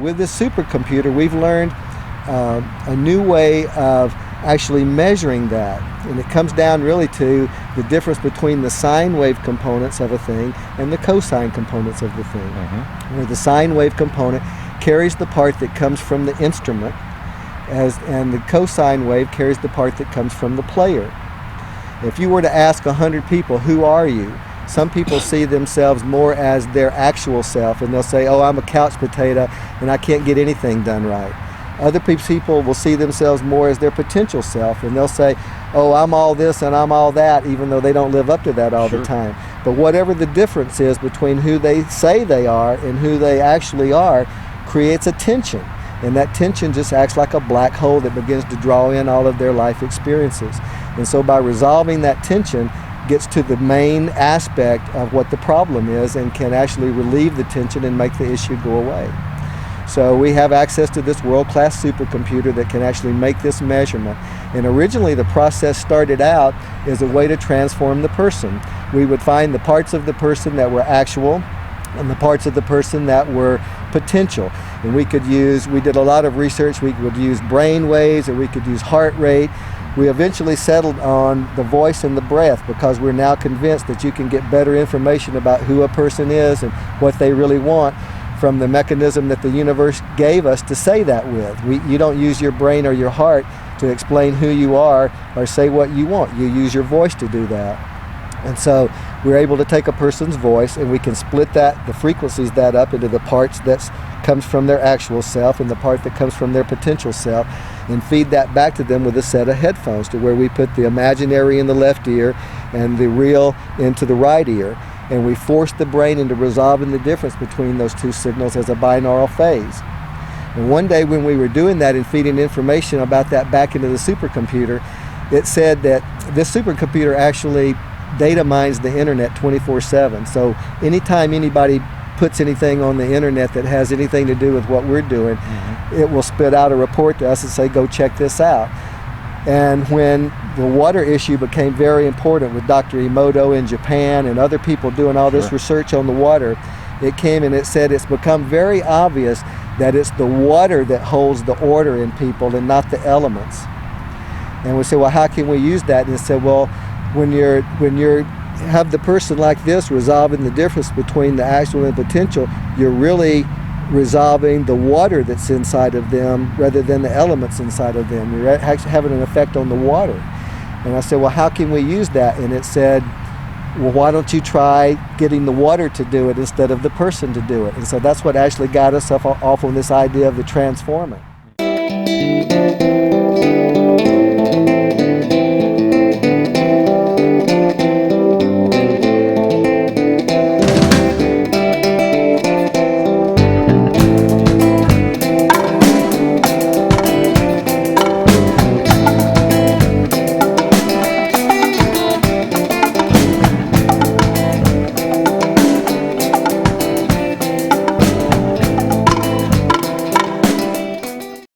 with this supercomputer, we've learned a new way of actually measuring that. And it comes down really to the difference between the sine wave components of a thing and the cosine components of the thing. Where the sine wave component carries the part that comes from the instrument, and the cosine wave carries the part that comes from the player. If you were to ask 100 people, who are you? Some people see themselves more as their actual self, and they'll say, oh, I'm a couch potato and I can't get anything done right. Other people will see themselves more as their potential self, and they'll say, oh, I'm all this and I'm all that, even though they don't live up to that all the time. But whatever the difference is between who they say they are and who they actually are creates a tension. And that tension just acts like a black hole that begins to draw in all of their life experiences. And so by resolving that tension, gets to the main aspect of what the problem is and can actually relieve the tension and make the issue go away. So we have access to this world-class supercomputer that can actually make this measurement. And originally the process started out as a way to transform the person. We would find the parts of the person that were actual and the parts of the person that were potential. And we did a lot of research. We would use brain waves, and we could use heart rate. We eventually settled on the voice and the breath, because we're now convinced that you can get better information about who a person is and what they really want from the mechanism that the universe gave us to say that with. You don't use your brain or your heart to explain who you are or say what you want. You use your voice to do that. And so we're able to take a person's voice, and we can split the frequencies that up into the parts that comes from their actual self and the part that comes from their potential self, and feed that back to them with a set of headphones, to where we put the imaginary in the left ear and the real into the right ear. And we force the brain into resolving the difference between those two signals as a binaural phase. And one day when we were doing that and feeding information about that back into the supercomputer, it said that this supercomputer actually data mines the internet 24/7. So anytime anybody puts anything on the internet that has anything to do with what we're doing, it will spit out a report to us and say, go check this out. And when the water issue became very important with Dr. Emoto in Japan and other people doing all this research on the water, it came and it said it's become very obvious that it's the water that holds the order in people and not the elements. And we said, well, how can we use that? And it said, well, when you have the person like this resolving the difference between the actual and potential, you're really resolving the water that's inside of them rather than the elements inside of them. You're actually having an effect on the water. And I said, well, how can we use that? And it said, well, why don't you try getting the water to do it instead of the person to do it? And so that's what actually got us off on this idea of the Transformant.